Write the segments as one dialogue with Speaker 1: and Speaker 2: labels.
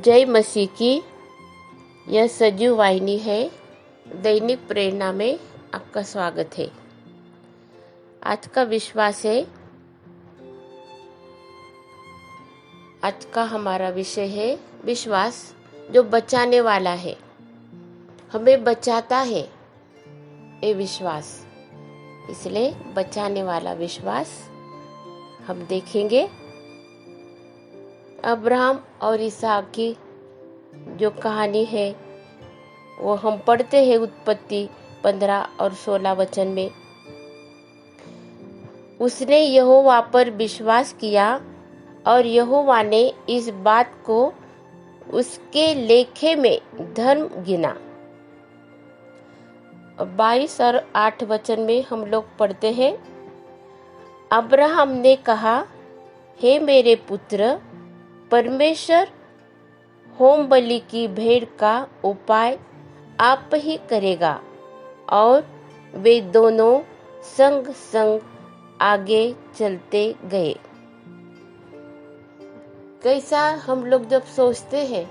Speaker 1: जय मसीह की। यह सजीव वाहिनी है। दैनिक प्रेरणा में आपका स्वागत है। आज का विश्वास है, आज का हमारा विषय है विश्वास जो बचाने वाला है, हमें बचाता है ये विश्वास। इसलिए बचाने वाला विश्वास हम देखेंगे। अब्राहम और इसहाक की जो कहानी है वो हम पढ़ते हैं उत्पत्ति 15 और 16 वचन में। उसने यहोवा पर विश्वास किया और यहोवा ने इस बात को उसके लेखे में धर्म गिना। 22 और 8 वचन में हम लोग पढ़ते हैं, अब्राहम ने कहा, हे मेरे पुत्र, परमेश्वर होम बलि की भेड़ का उपाय आप ही करेगा। और वे दोनों संग संग आगे चलते गए। कैसा हम लोग जब सोचते हैं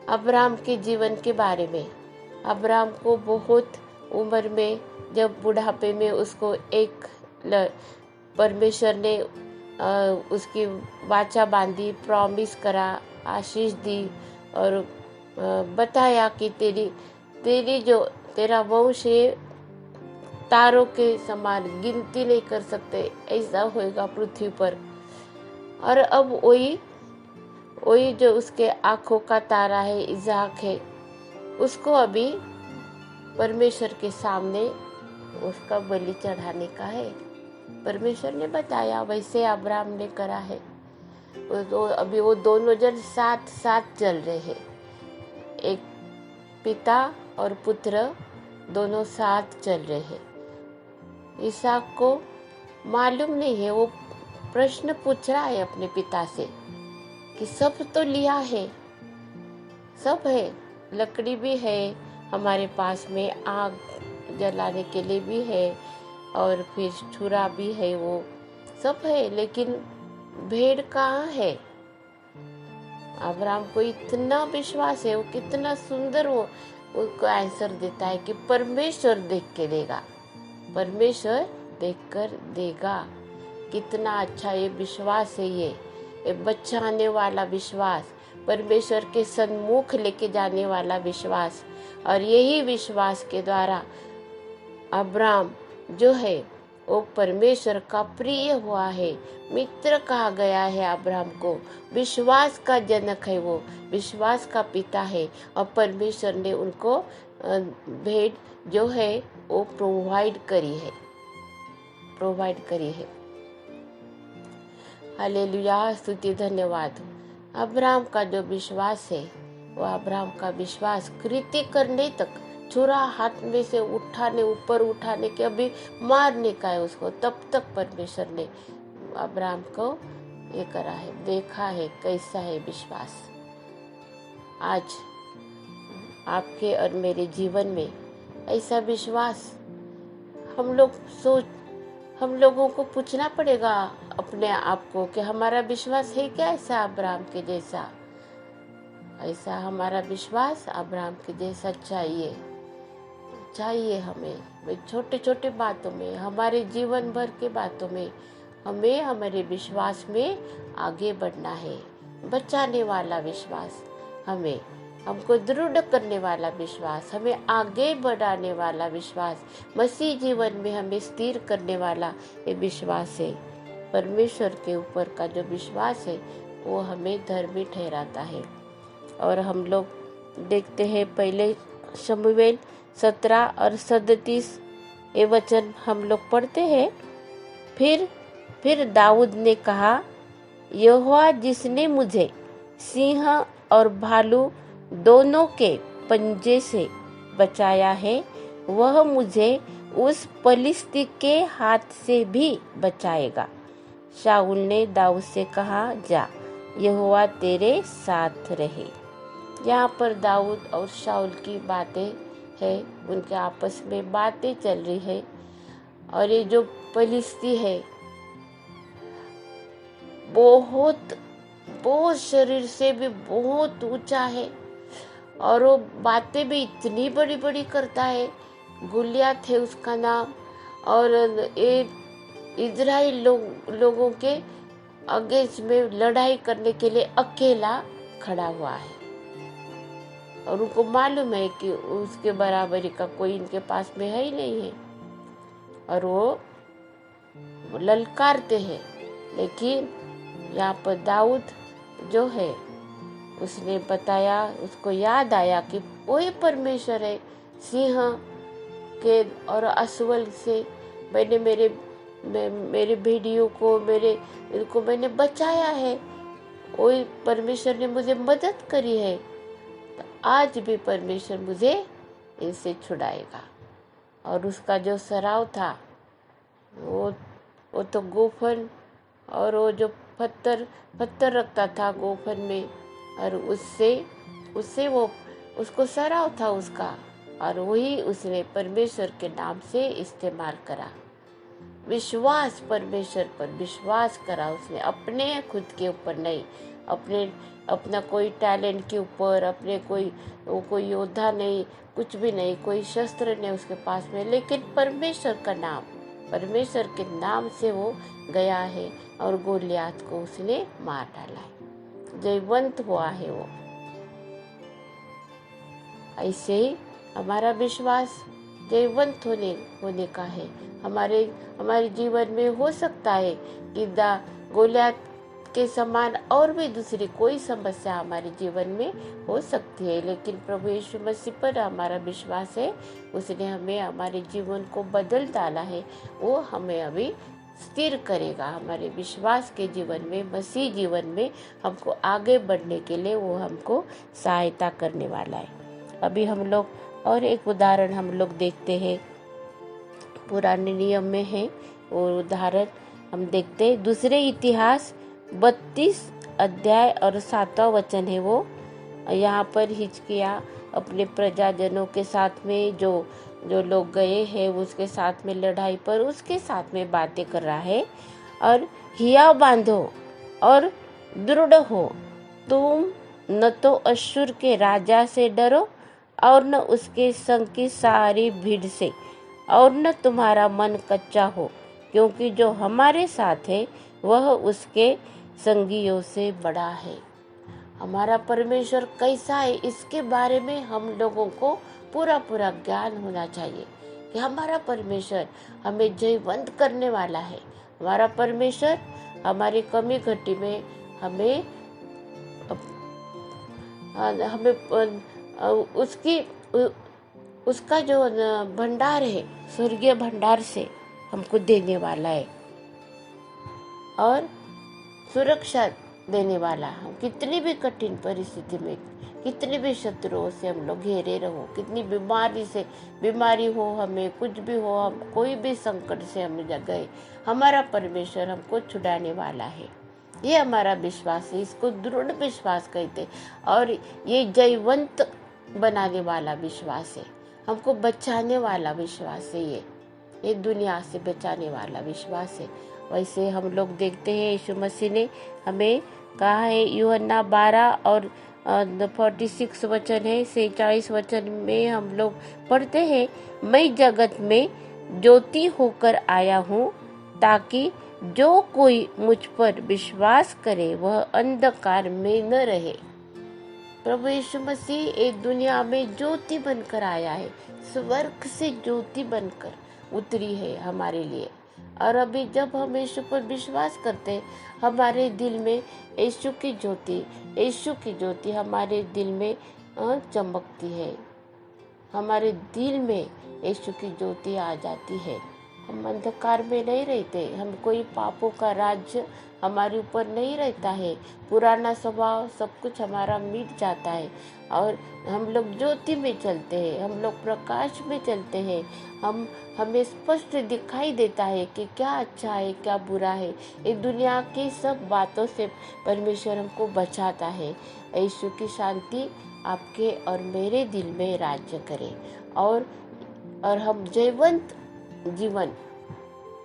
Speaker 1: अब्राहम के जीवन के बारे में, अब्राहम को बहुत उम्र में, जब बुढ़ापे में उसको एक परमेश्वर ने उसकी वाचा बांधी, प्रॉमिस करा, आशीष दी और बताया कि तेरा वंश ये तारों के समान गिनती नहीं कर सकते, ऐसा होएगा पृथ्वी पर। और अब वही जो उसके आंखों का तारा है, इसहाक है, उसको अभी परमेश्वर के सामने उसका बलि चढ़ाने का है। परमेश्वर ने बताया, वैसे अब्राहम ने करा है। अभी वो दोनों जन साथ साथ चल रहे हैं, एक पिता और पुत्र दोनों साथ चल रहे हैं। इसहाक को मालूम नहीं है, वो प्रश्न पूछ रहा है अपने पिता से कि सब तो लिया है, सब है, लकड़ी भी है हमारे पास में, आग जलाने के लिए भी है और फिर छुरा भी है, वो सब है, लेकिन भेड़ कहाँ है? अब्राहम को इतना विश्वास है, वो कितना सुंदर वो उसको आंसर देता है कि परमेश्वर देख के देगा, परमेश्वर देख कर देगा। कितना अच्छा ये विश्वास है, ये बचाने वाला विश्वास, परमेश्वर के सन्मुख लेके जाने वाला विश्वास। और यही विश्वास के द्वारा अब्राहम जो है वो परमेश्वर का प्रिय हुआ है, मित्र कहा गया है। अब्राहम को विश्वास का जनक है, वो विश्वास का पिता है। और परमेश्वर ने उनको भेड़ जो है वो प्रोवाइड करी है। हालेलुया, स्तुति धन्यवाद। अब्राहम का जो विश्वास है, वो अब्राहम का विश्वास कृत्य करने तक, छुरा हाथ में से ऊपर उठाने के, अभी मारने का है उसको, तब तक परमेश्वर ने अब्राहम को ये करा है, देखा है कैसा है विश्वास। आज आपके और मेरे जीवन में ऐसा विश्वास हम लोगों को पूछना पड़ेगा अपने आप को कि हमारा विश्वास है क्या ऐसा अब्राहम के जैसा? ऐसा हमारा विश्वास अब्राहम के जैसा चाहिए हमें। छोटे छोटे बातों में, हमारे जीवन भर के बातों में हमें हमारे विश्वास में आगे बढ़ना है। बचाने वाला विश्वास, हमको दृढ़ करने वाला विश्वास, हमें आगे बढ़ाने वाला विश्वास, मसीह जीवन में हमें स्थिर करने वाला ये विश्वास है। परमेश्वर के ऊपर का जो विश्वास है वो हमें धर्मी ठहराता है। और हम लोग देखते हैं पहले शमूएल 17 और 37 ये वचन हम लोग पढ़ते हैं। फिर दाऊद ने कहा, यहोवा जिसने मुझे सिंह और भालू दोनों के पंजे से बचाया है, वह मुझे उस पलिश्ती के हाथ से भी बचाएगा। शाऊल ने दाऊद से कहा, जा, यहोवा तेरे साथ रहे। यहाँ पर दाऊद और शाऊल की बातें है, उनके आपस में बातें चल रही है। और ये जो पलिश्ती है बहुत बहुत शरीर से भी बहुत ऊंचा है और वो बातें भी इतनी बड़ी बड़ी करता है। गुलियात है उसका नाम। और ये इजराइल लोगों के अगेंस्ट में लड़ाई करने के लिए अकेला खड़ा हुआ है और उनको मालूम है कि उसके बराबरी का कोई इनके पास में है ही नहीं है और वो ललकारते हैं। लेकिन यहाँ पर दाऊद जो है उसने बताया, उसको याद आया कि वही परमेश्वर है सिंह के और असवल से मैंने मेरे भेड़ियों को इनको मैंने बचाया है। वही परमेश्वर ने मुझे मदद करी है, तो आज भी परमेश्वर मुझे इनसे छुड़ाएगा। और उसका जो सराव था वो तो गोफन और वो जो पत्थर रखता था गोफन में और उससे वो उसको सराव था उसका और वही उसने परमेश्वर के नाम से इस्तेमाल करा। विश्वास, परमेश्वर पर विश्वास करा उसने, अपने खुद के ऊपर नहीं, अपना कोई टैलेंट के ऊपर, अपने कोई योद्धा नहीं, कुछ भी नहीं, कोई शस्त्र नहीं उसके पास में, लेकिन परमेश्वर के नाम से वो गया है और गोलियात को उसने मार डाला है, जयवंत हुआ है वो। ऐसे ही हमारा विश्वास जयवंत होने का है। हमारे जीवन में हो सकता है कि गोलियात के समान और भी दूसरी कोई समस्या हमारे जीवन में हो सकती है, लेकिन प्रभु यीशु मसीह पर हमारा विश्वास है, उसने हमें हमारे जीवन को बदल डाला है, वो हमें अभी स्थिर करेगा। हमारे विश्वास के जीवन में, मसीह जीवन में हमको आगे बढ़ने के लिए वो हमको सहायता करने वाला है। अभी हम लोग और एक उदाहरण हम लोग देखते हैं, पुराने नियम में है और उदाहरण हम देखते हैं। दूसरे इतिहास 32 अध्याय और 7वां वचन है वो। यहाँ पर हिजकिय्याह अपने प्रजाजनों के साथ में जो लोग गए हैं उसके साथ में लड़ाई पर उसके साथ में बातें कर रहा है। और हिया बांधो और दृढ़ हो, तुम न तो अश्शूर के राजा से डरो और न उसके संग की सारी भीड़ से, और न तुम्हारा मन कच्चा हो, क्योंकि जो हमारे साथ है वह उसके संगियों से बड़ा है। हमारा परमेश्वर कैसा है इसके बारे में हम लोगों को पूरा ज्ञान होना चाहिए कि हमारा परमेश्वर हमें जयवंत करने वाला है। हमारा परमेश्वर हमारी कमी घटी में हमें उसका जो भंडार है, स्वर्गीय भंडार से हमको देने वाला है और सुरक्षा देने वाला। हम कितनी भी कठिन परिस्थिति में, कितनी भी शत्रुओं से हम लोग घेरे रहो, कितनी बीमारी हो, हमें कुछ भी हो, हम कोई भी संकट से हम गए, हमारा परमेश्वर हमको छुड़ाने वाला है। ये हमारा विश्वास है, इसको दृढ़ विश्वास कहते और ये जयवंत बनाने वाला विश्वास है, हमको बचाने वाला विश्वास है, ये दुनिया से बचाने वाला विश्वास है। वैसे हम लोग देखते हैं यीशु मसीह ने हमें कहा है, यूहन्ना 12 और 46 वचन है, 46 वचन में हम लोग पढ़ते हैं, मैं जगत में ज्योति होकर आया हूँ ताकि जो कोई मुझ पर विश्वास करे वह अंधकार में न रहे। प्रभु यीशु मसीह एक दुनिया में ज्योति बनकर आया है, स्वर्ग से ज्योति बनकर उतरी है हमारे लिए। और अभी जब हम यीशु पर विश्वास करते हैं, हमारे दिल में यीशु की ज्योति हमारे दिल में चमकती है, हमारे दिल में यीशु की ज्योति आ जाती है। हम अंधकार में नहीं रहते, हम कोई पापों का राज्य हमारे ऊपर नहीं रहता है, पुराना स्वभाव सब कुछ हमारा मिट जाता है और हम लोग ज्योति में चलते हैं, हम लोग प्रकाश में चलते हैं। हमें स्पष्ट दिखाई देता है कि क्या अच्छा है क्या बुरा है। इस दुनिया की सब बातों से परमेश्वर हमको बचाता है। यीशु की शांति आपके और मेरे दिल में राज्य करे और हम जयवंत जीवन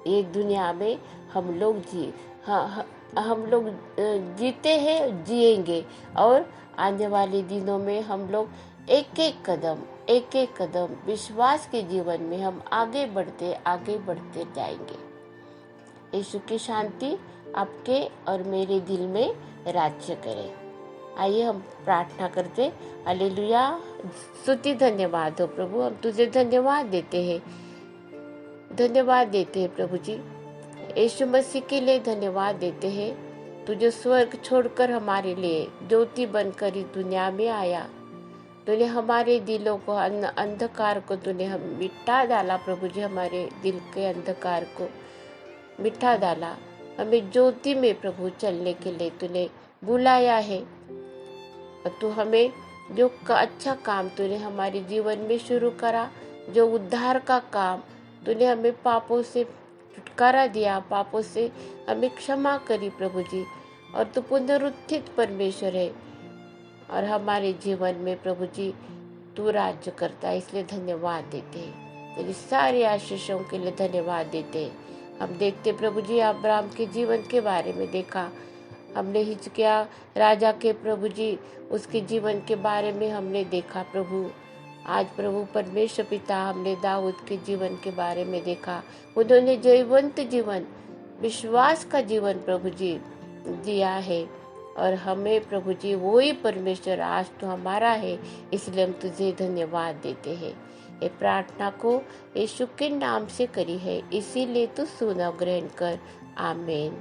Speaker 1: एक दुनिया में हम लोग हाँ, हम लोग जीते हैं, जिएंगे, और आने वाले दिनों में हम लोग एक एक कदम विश्वास के जीवन में हम आगे बढ़ते जाएंगे। यीशु की शांति आपके और मेरे दिल में राज्य करे। आइए हम प्रार्थना करते। हालेलुया। स्तुति धन्यवाद हो प्रभु, हम तुझे धन्यवाद देते हैं प्रभु जी। यीशु मसीह के लिए धन्यवाद देते हैं। तू जो स्वर्ग छोड़कर हमारे लिए ज्योति बनकर इस दुनिया में आया, तूने हमारे दिलों को अंधकार को तूने हम मिटा डाला प्रभु जी। हमारे दिल के अंधकार को मिटा डाला, हमें ज्योति में प्रभु चलने के लिए तूने बुलाया है। और तू हमें जो अच्छा काम तूने हमारे जीवन में शुरू करा, जो उद्धार का काम तूने हमें पापों से छुटकारा दिया, पापों से हमें क्षमा करी प्रभु जी। और तू पुनरुत्थित परमेश्वर है और हमारे जीवन में प्रभु जी तू राज्य करता है, इसलिए धन्यवाद देते हैं। तेरी सारी आशीषों के लिए धन्यवाद देते हैं। हम देखते प्रभु जी अब्राहम के जीवन के बारे में देखा, हमने हिजकिय्याह राजा के प्रभु जी उसके जीवन के बारे में हमने देखा प्रभु। आज प्रभु परमेश्वर पिता हमने दाऊद के जीवन के बारे में देखा। उन्होंने जयवंत जीवन, विश्वास का जीवन प्रभु जी दिया है। और हमें प्रभु जी वही परमेश्वर आज तो हमारा है, इसलिए हम तुझे धन्यवाद देते हैं। ये प्रार्थना को यीशु के नाम से करी है, इसीलिए तू सुना ग्रहण कर। आमीन।